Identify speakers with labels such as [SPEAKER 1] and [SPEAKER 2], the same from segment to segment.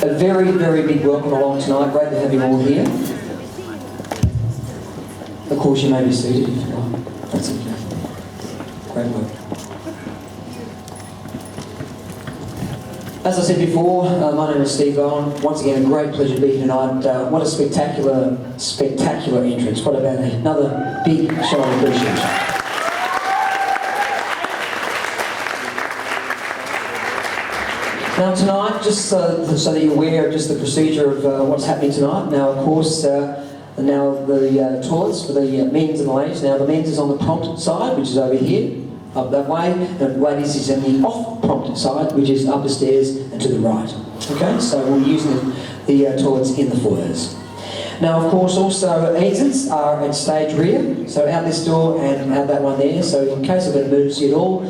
[SPEAKER 1] A very, very big welcome along tonight. Great to have you all here. Of course, you may be seated if you like. That's okay. Great work. As I said before, my name is Steve Owen. Once again, a great pleasure to be here tonight. What a spectacular, spectacular entrance. What about another big show of appreciation. Now tonight, just so that you're aware of just the procedure of what's happening tonight. Now, of course, now the toilets for the men's and the ladies. Now the men's is on the prompt side, which is over here, up that way, and the ladies is on the off-prompt side, which is up the stairs and to the right. Okay, so we'll be using the toilets in the foyers. Now, of course, also exits are at stage rear, so out this door and out that one there. So in case of an emergency at all,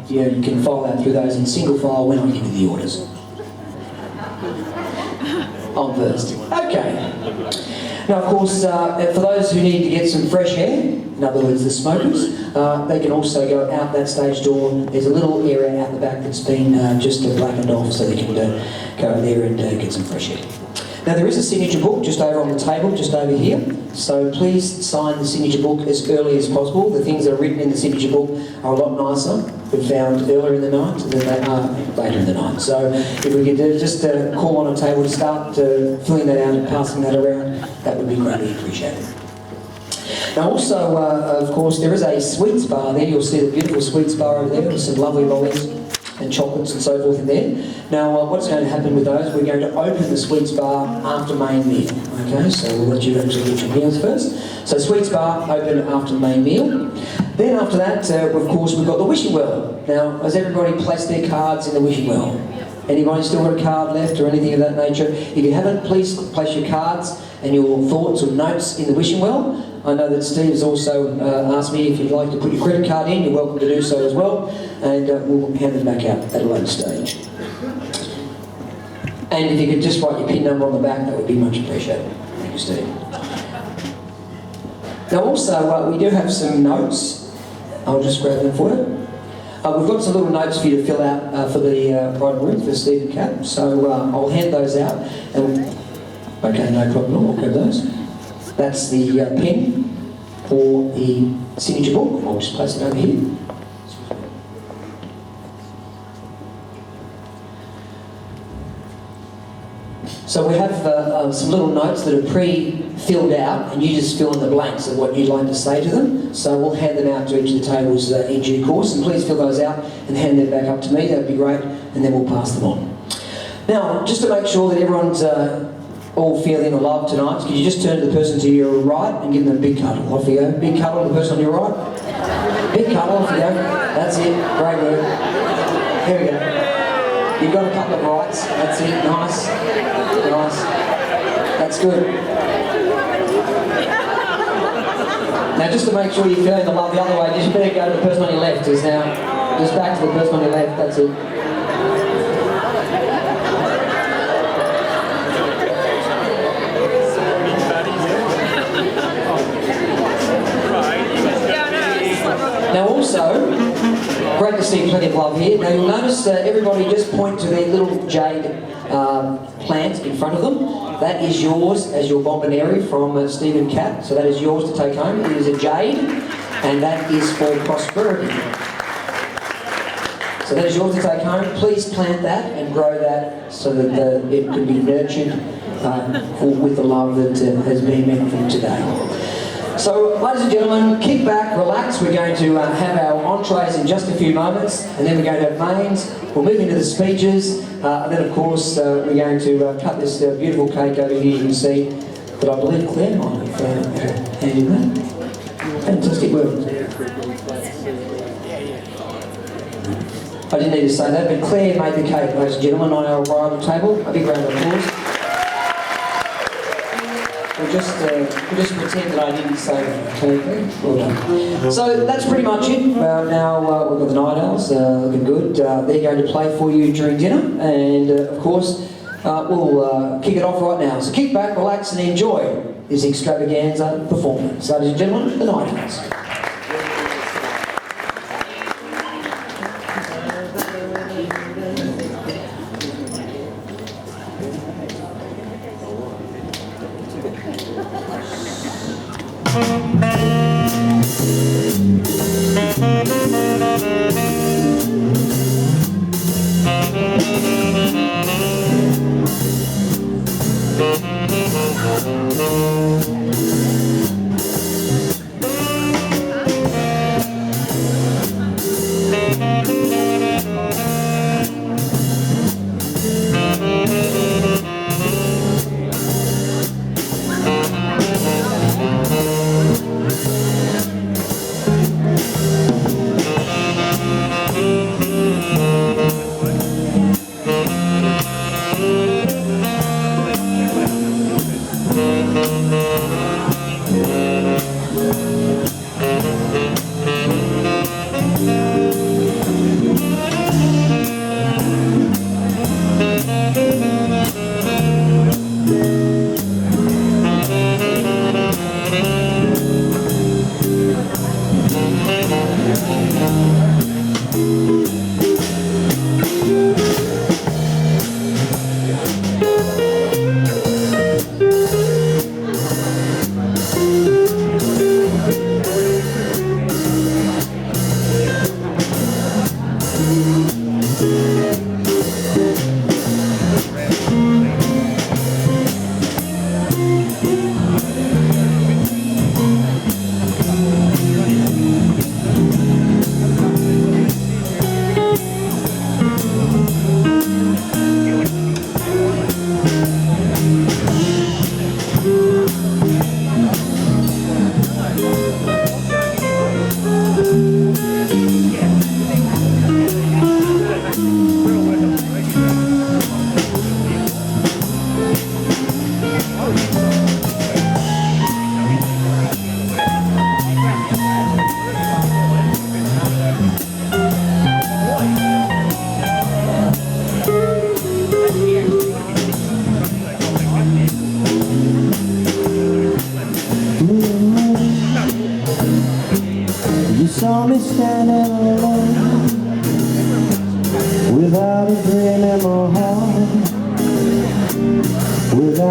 [SPEAKER 1] you can file out through those in single file when I give you the orders. On first. Okay. Now, of course, for those who need to get some fresh air, in other words, the smokers, they can also go out that stage door. There's a little area out the back that's been just blackened off, so they can go there and get some fresh air. Now, there is a signature book just over on the table, just over here. So please sign the signature book as early as possible. The things that are written in the signature book are a lot nicer. We found earlier in the night than they are later in the night. So if we could just call on a table to start filling that out and passing that around, that would be greatly appreciated. Now also, of course, there is a sweets bar there. You'll see the beautiful sweets bar over there with some lovely lollies and chocolates and so forth in there. Now, what's going to happen with those, we're going to open the sweets bar after main meal. Okay, so we'll let you actually get your meals first. So sweets bar open after the main meal. Then after that, of course, we've got the wishing well. Now, has everybody placed their cards in the wishing well? Anybody still got a card left or anything of that nature? If you haven't, please place your cards and your thoughts or notes in the wishing well. I know that Steve has also asked me if you'd like to put your credit card in, you're welcome to do so as well, and we'll hand them back out at a later stage. And if you could just write your PIN number on the back, that would be much appreciated. Thank you, Steve. Now also, we do have some notes. I'll just grab them for you. We've got some little notes for you to fill out for the bride and groom, for Steve and Kat, so I'll hand those out. Okay, no problem, I'll grab those. That's the pen for the signature book. I'll just place it over here. So we have some little notes that are pre-filled out, and you just fill in the blanks of what you'd like to say to them. So we'll hand them out to each of the tables in due course, and please fill those out and hand them back up to me. That would be great, and then we'll pass them on. Now, just to make sure that everyone's all feeling the love tonight, could you just turn to the person to your right and give them a big cuddle? Off you go. Big cuddle to the person on your right. Big cuddle, off you go. That's it. Great work. Here we go. You've got a couple of rights. That's it. Nice. Nice. That's good. Now, just to make sure you're feeling the love the other way, just better go to the person on your left. Just now. Just back to the person on your left. That's it. Now also, great to see plenty of love here. Now you'll notice everybody just point to their little jade plant in front of them. That is yours as your bomboneri from Steve and Kat. So that is yours to take home. It is a jade, and that is for prosperity. So that is yours to take home. Please plant that and grow that so that it can be nurtured with the love that has been meant for you today. So, ladies and gentlemen, kick back, relax. We're going to have our entrees in just a few moments, and then we're going to have mains. We'll move into the speeches, and then, of course, we're going to cut this beautiful cake over here. You can see that I believe Claire might have handed that. Fantastic work. I didn't need to say that, but Claire made the cake, ladies and gentlemen, on our bridal table. A big round of applause. We'll just pretend that I didn't say that. Okay, well done. So that's pretty much it. Now we've got the Night Owls looking good. They're going to play for you during dinner, and of course we'll kick it off right now. So kick back, relax, and enjoy this extravaganza performance. Ladies and gentlemen, the Night Owls.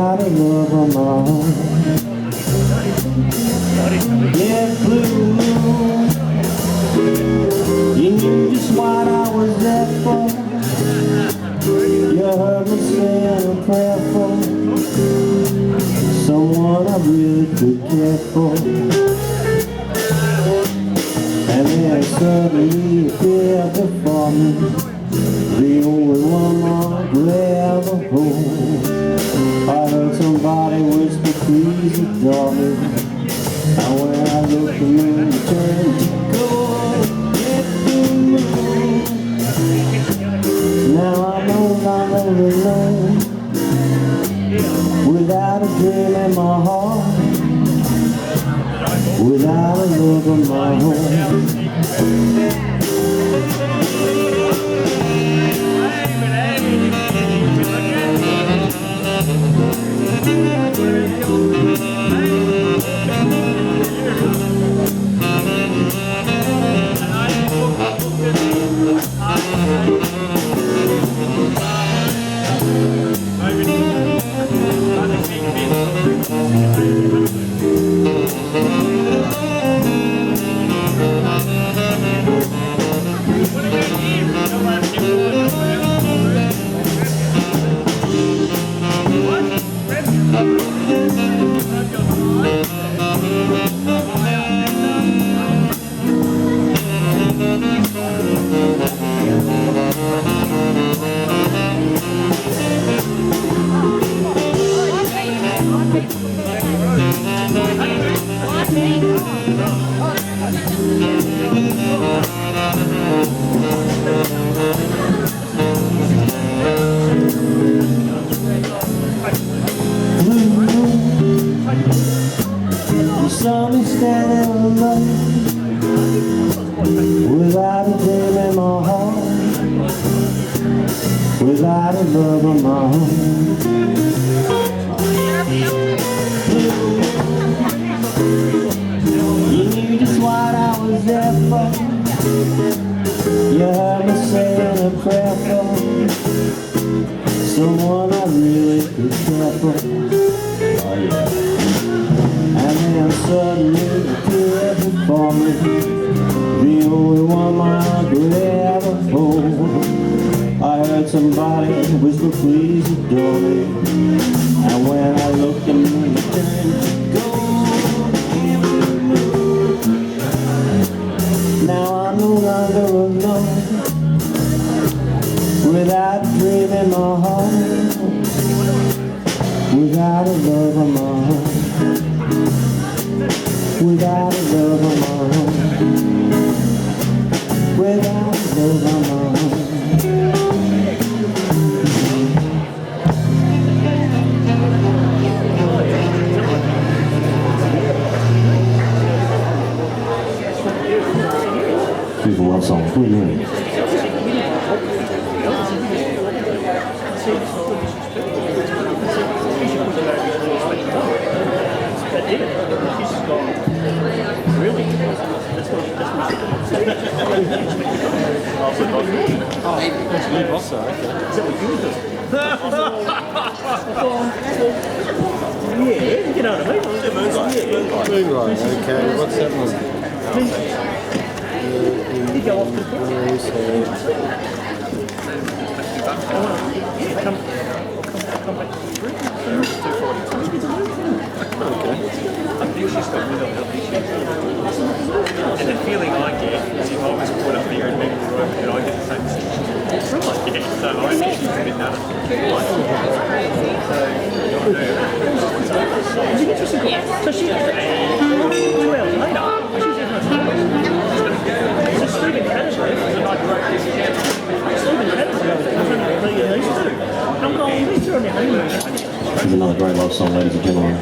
[SPEAKER 2] without a love of my own. Yeah, blue moon, you knew just what I was there for. You heard me saying a prayer for someone I really could care for. And then suddenly appeared before me, the only one I'll ever hold. I heard somebody whisper, please adore me. And when I looked at you, you turned to gold. Get the moon. Now I'm no longer alone, without a dream in my heart, without a love of my own. You saw me standing alone, without a dream in my heart, without a love of my own. You knew just what I was there for. You heard me saying a prayer for someone I really could care for. Oh yeah. And then suddenly appeared before me, the only one I could ever hold. I heard somebody whisper, please adore me. And when I looked at me, it turned to gold. Now I'm no longer alone, without a dream in my heart, without a love of my own, without a love of my own, without a love of my own. People love song, what do you mean?
[SPEAKER 3] Yeah, you know what I mean?
[SPEAKER 4] Moonlight, okay, what's that one?
[SPEAKER 3] You go off the come back to the group.
[SPEAKER 4] Okay.
[SPEAKER 3] I think she's got mental health issues. And the feeling I get is if I was caught up here and maybe work, and I get the same decision. Right. Yeah, so I think she's a bit nuts. So she's 2 hours later, she's in her so Stephen Canterbury, I'm going, these two on their honeymoon.
[SPEAKER 2] This is another great love song, ladies and gentlemen.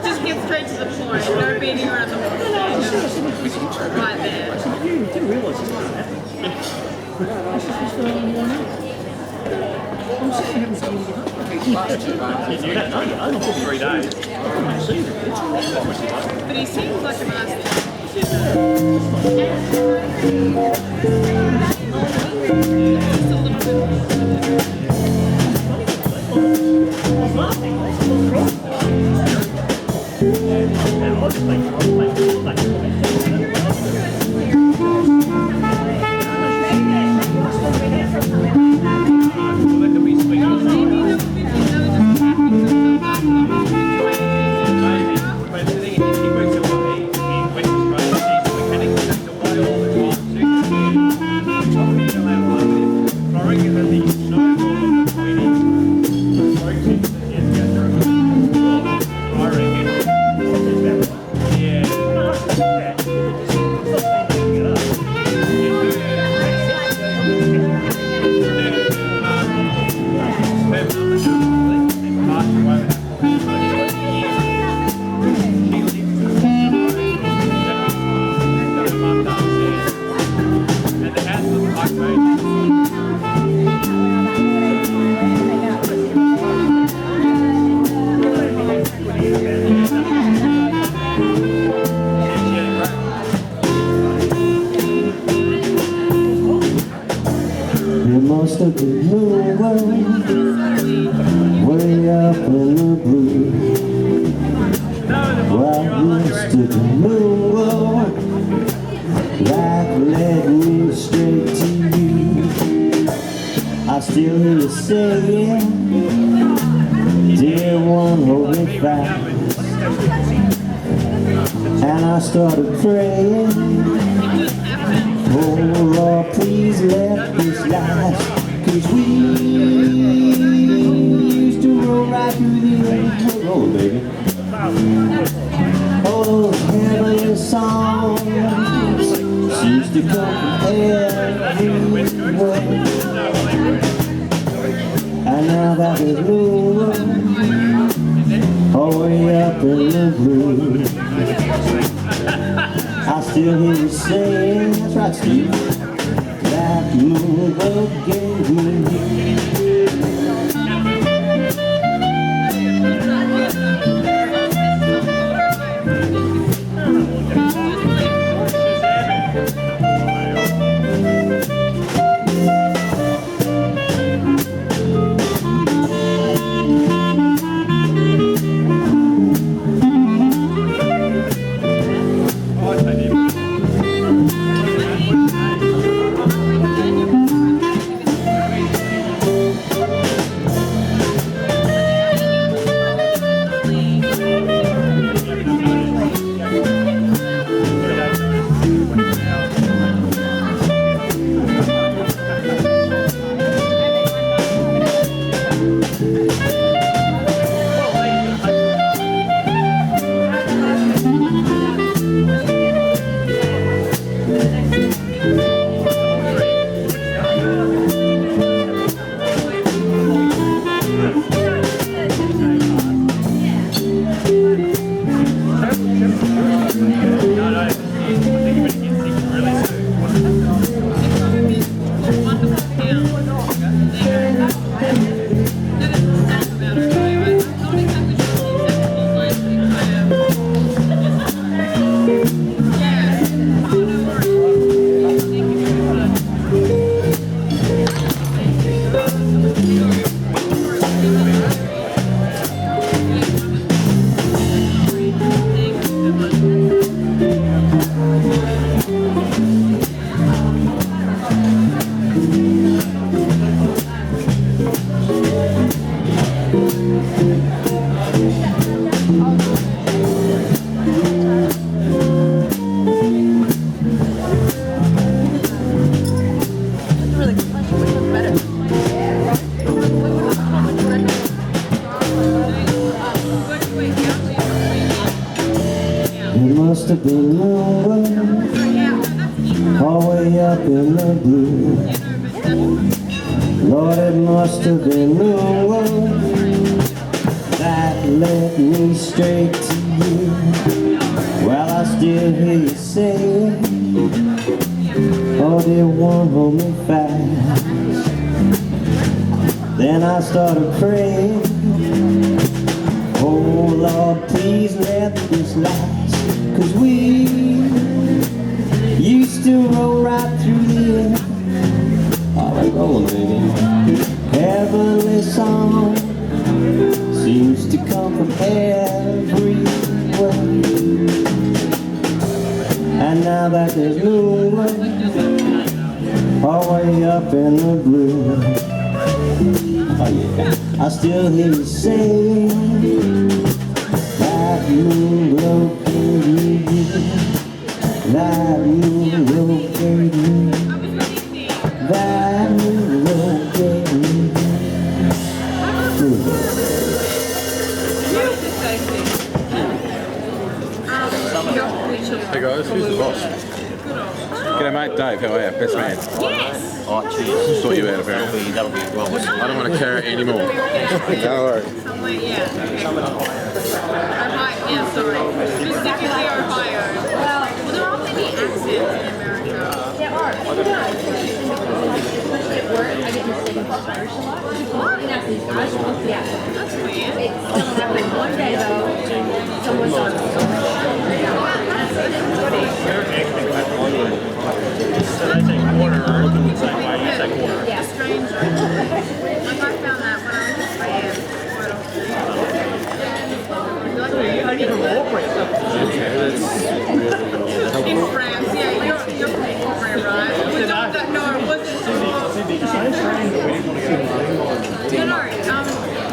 [SPEAKER 5] Just get straight to the point. No beating around the bush. Right there.
[SPEAKER 3] You didn't realise this was happening. He knew that, no, for 3 days.
[SPEAKER 5] But he seems like a nice
[SPEAKER 2] Must have been moving way up in the blue. Well, must have been moving like led me straight to you. I still hear you saying, dear one, hold me fast. And I started praying, oh Lord, please let this last. 'Cause we used to roll right through the air. Roll, baby. All those heavenly songs used to come from everywhere. And now that is moving all the way up in the blue. I still hear you saying, that's right, Steve, that move again with me. Must have been moving all the way up in the blue. Lord, it must have been moving that that led me straight to you. Well, I still hear you say, oh dear one, hold me fast. Then I started praying, oh Lord, please let this last. 'Cause we used to roll right through the air. Oh, we're rolling, baby. Heavenly song seems to come from everywhere. And now that there's moonlight all way up in the blue, oh yeah, I still hear you say that moon will carry you, that moon will carry you, that moon will carry you.
[SPEAKER 4] Hey guys, who's the boss? G'day mate, Dave, how are you? Best man.
[SPEAKER 5] Yes!
[SPEAKER 6] Oh, cheers.
[SPEAKER 4] Sort you out apparently.
[SPEAKER 6] That'll be well.
[SPEAKER 4] I don't want to carry it anymore. No worries.
[SPEAKER 5] Somewhere, yeah. Ohio, yeah, sorry. Specifically Ohio. Well, there aren't many accents in America.
[SPEAKER 7] There are. I get to sing Irish a lot. What? Yeah.
[SPEAKER 5] That's weird.
[SPEAKER 7] It happened one day though. Someone
[SPEAKER 3] So they take quarter, the same way you take quarter.
[SPEAKER 7] yeah.
[SPEAKER 5] Strange. Like I found that when I was in France. In France, yeah, you're from France, right? We don't that, no, it wasn't. No,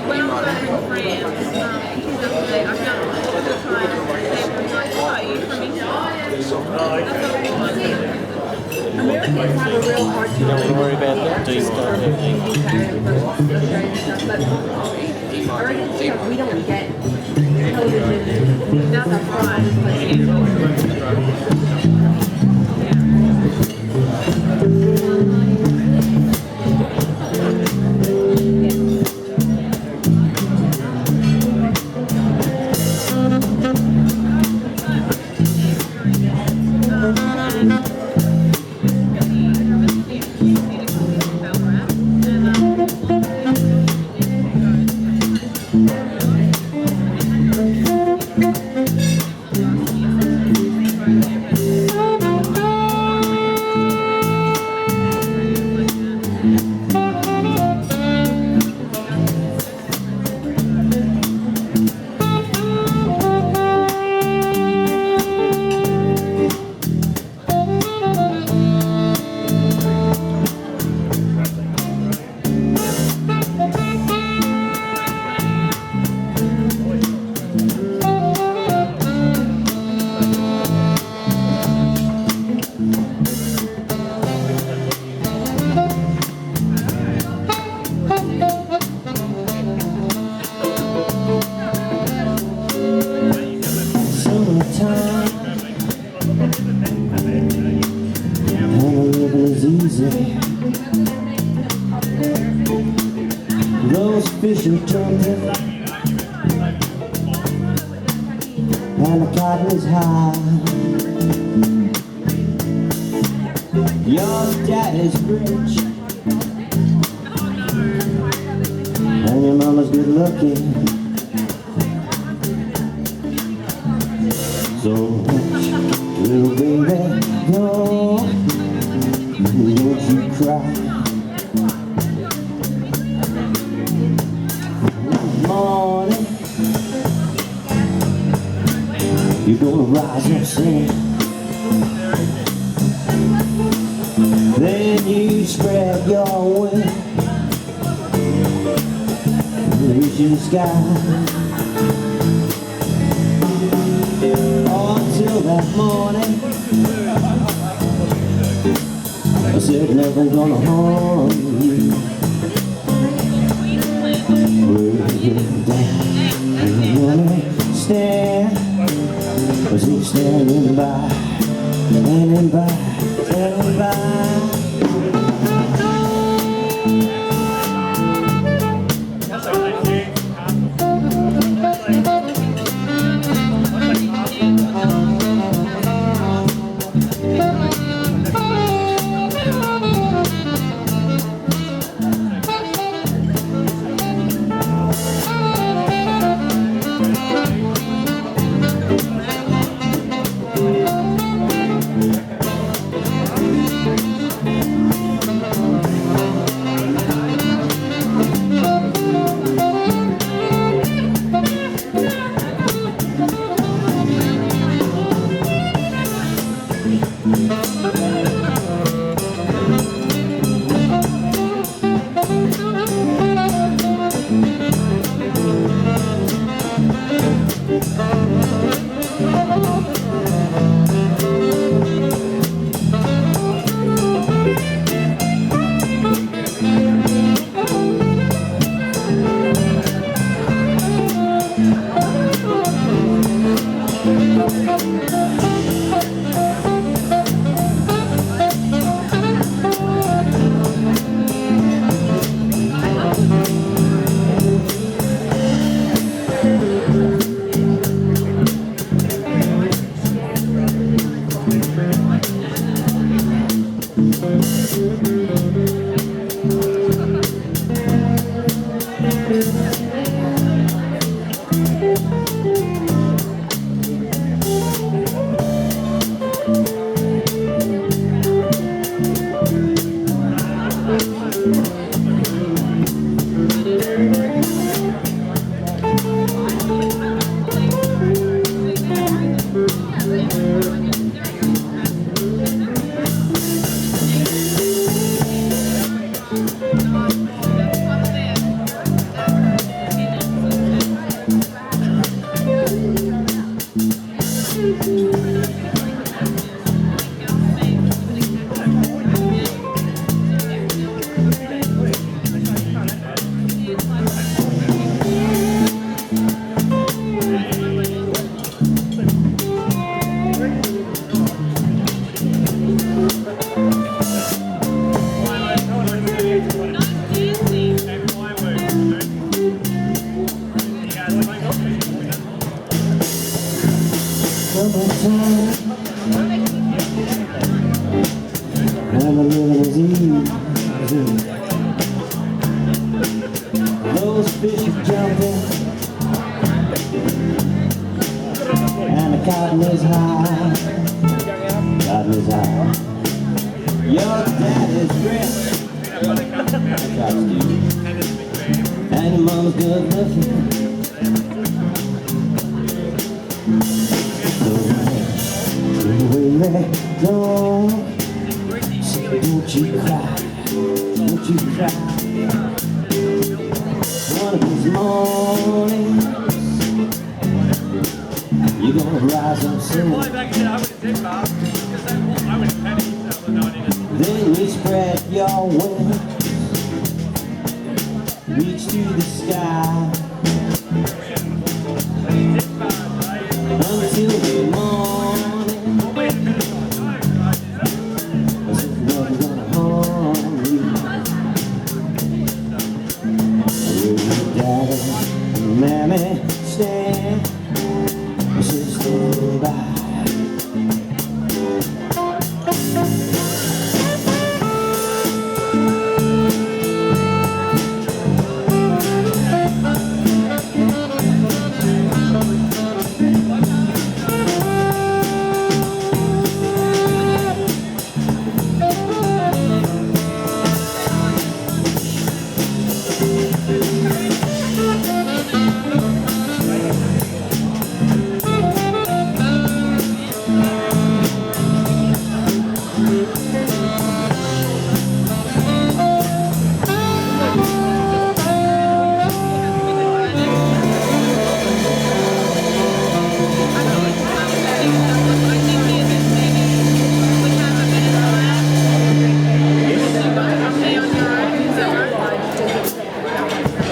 [SPEAKER 5] when I was over in France, I found all the time, they were like, oh, are you from England?
[SPEAKER 7] Americans have a real hard time.
[SPEAKER 6] Don't worry about that. Do stuff.
[SPEAKER 7] We don't get television.
[SPEAKER 5] That's right.
[SPEAKER 2] Those fish are jumping and the cotton is high. Your daddy's rich and your mama's good looking. So little baby, no, don't you cry. Morning, you're gonna rise up singing. Then you spread your wings, reaching the sky. Oh, until that morning, I said nothing's gonna harm you. Was he standing by, standing by, standing by? Those fish are jumping and the cotton is high. Cotton is high. Your daddy's rich, and your mama's good looking. So don't you cry, don't you cry. One of these mornings, you're gonna rise up soon. Then you spread your wings, reach to the sky, until the morning. As if nothing's gonna harm you. Daddy and Mammy stand, stand by.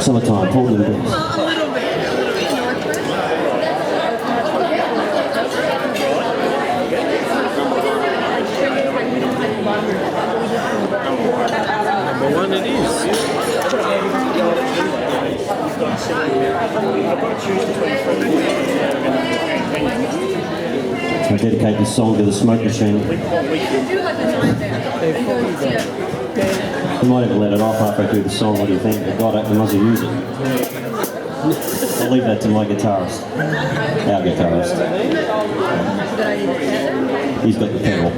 [SPEAKER 2] Summertime, Portland Bills.
[SPEAKER 5] A little bit.
[SPEAKER 4] Number one it is.
[SPEAKER 2] I dedicate this song to the smoke machine. You might have let it off halfway through the song. What do you think? God, I must have used it. I'll leave that to my guitarist. Our guitarist. He's got the pedal.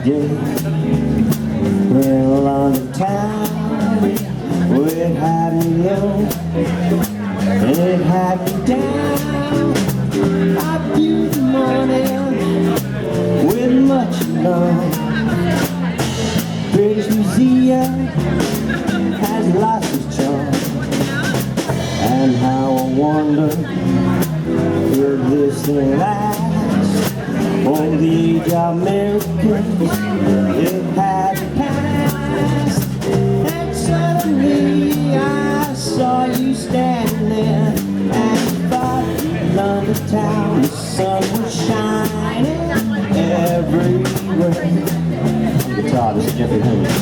[SPEAKER 2] day. Well, on the town, well, it had me low, and it had me down. I viewed the morning with much love. British Museum has lost its charm, and how I wonder will this thing last? Oh, the age of Americans, it had passed, and suddenly I saw you standing there, and thought London town, the sun was shining everywhere. Guitar, this is Geoff and Haymes.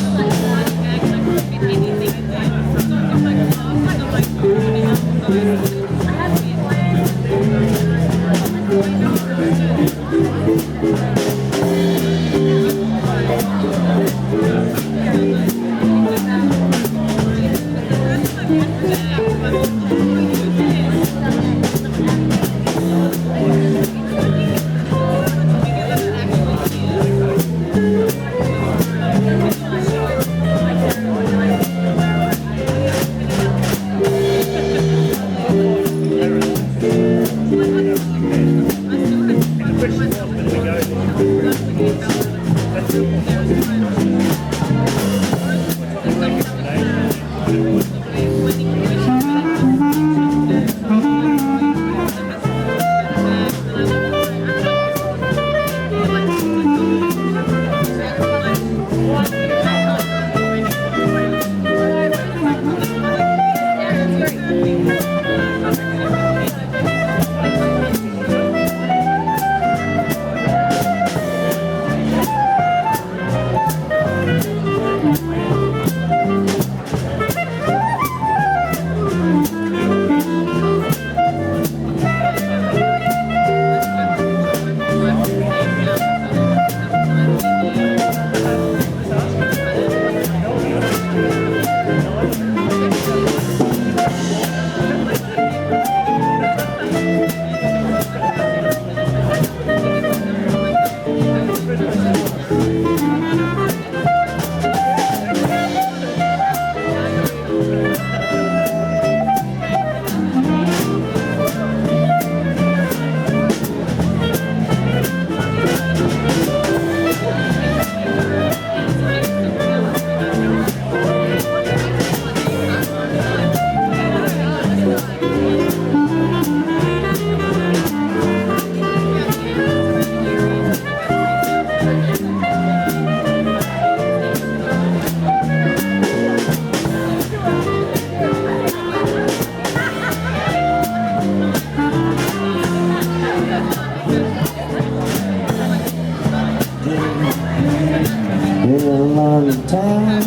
[SPEAKER 2] On the town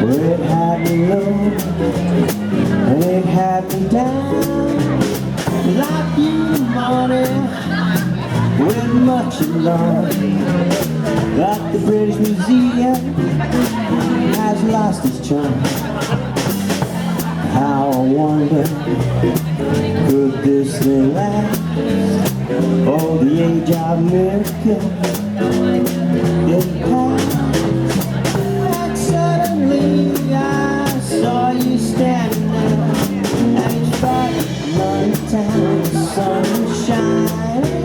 [SPEAKER 2] where it had me low and it had me down, like you morning with much love. That the British Museum has lost its charm. How I wonder, could this thing last? Oh, the age of America, it passed. And suddenly I saw you standing there, and it's bright London town, the sun was shining.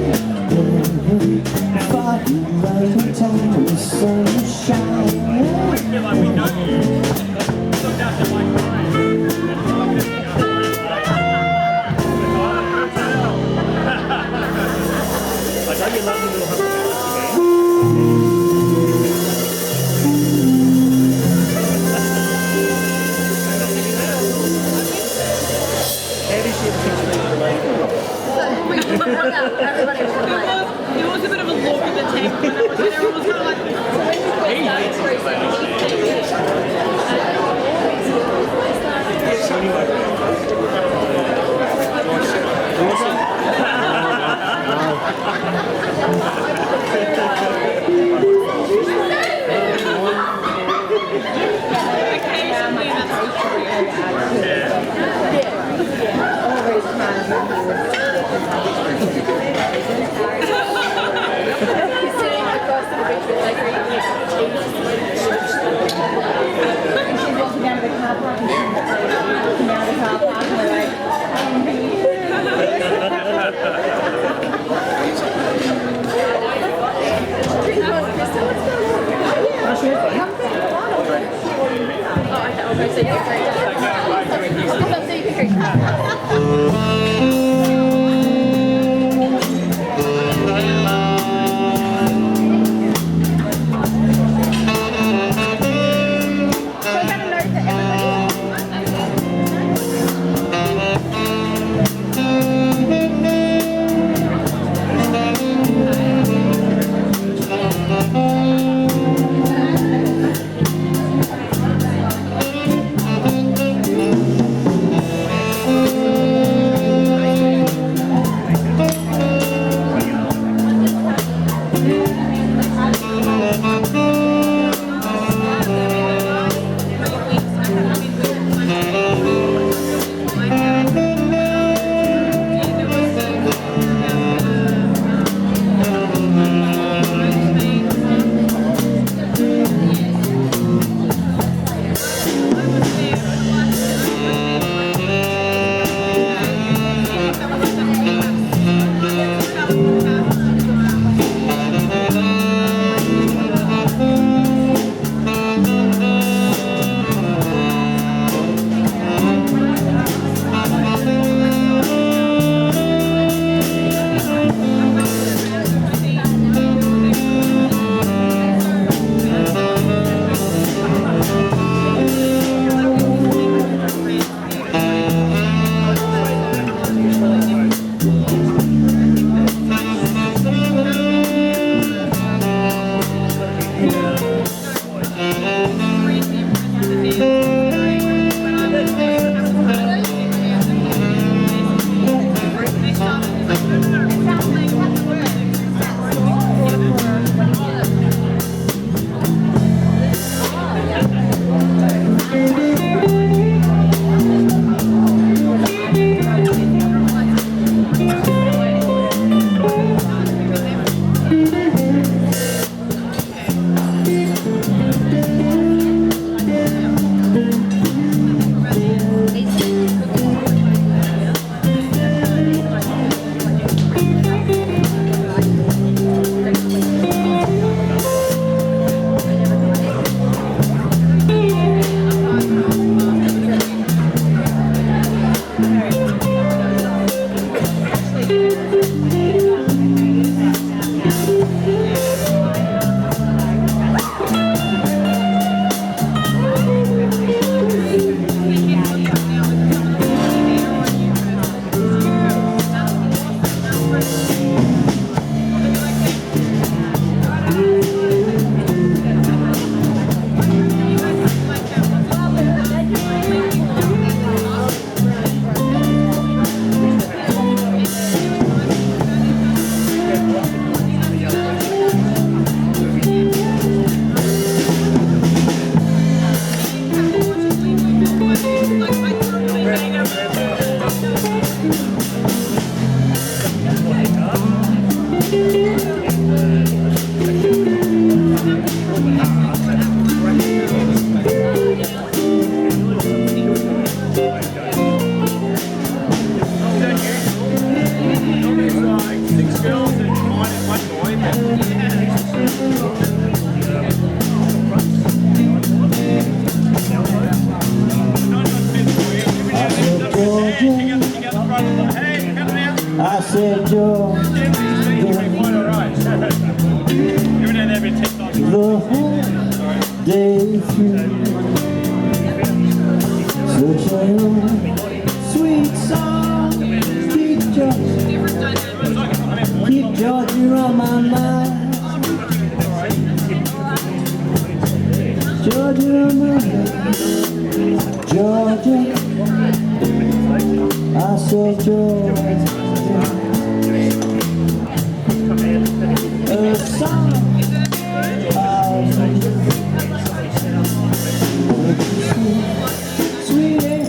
[SPEAKER 2] Foggy London town, the sun was shining.
[SPEAKER 5] It was a bit of a look at the tank, and everyone was kind of like, sitting across the So you can
[SPEAKER 2] I said, Geoff, the whole day through, such a sweet song, keep Georgia on my mind, Georgia on my mind, Georgia, I said, Georgia. A song sweet and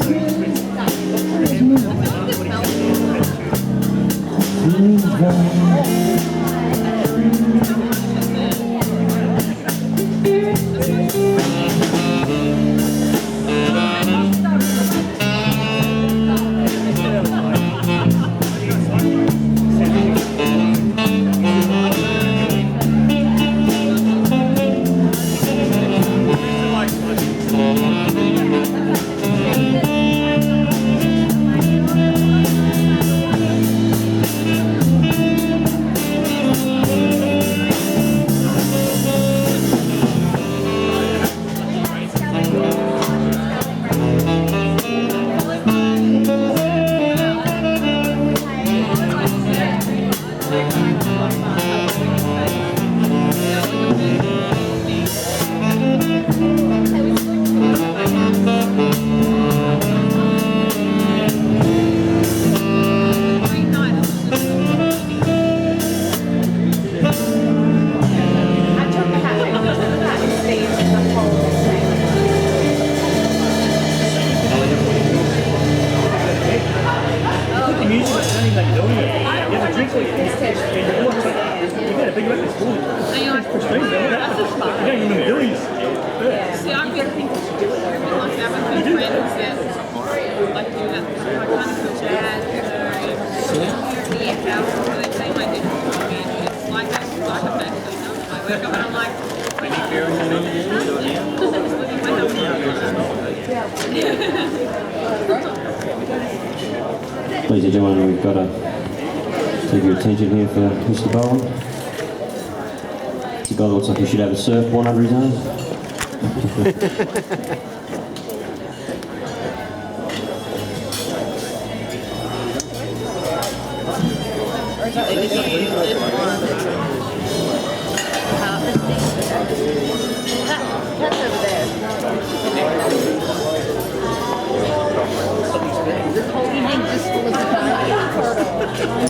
[SPEAKER 5] See, I've been like that with my friends that like do that. I kind of feel bad for the house or they say my dinner for me. It's like I'm actually done. I wake up and I'm like,
[SPEAKER 2] Ladies and gentlemen, we've got to take your attention here for Mr. Bowen. This guy looks like he should have a surfboard under his arm.
[SPEAKER 7] That's over there. This whole evening just was a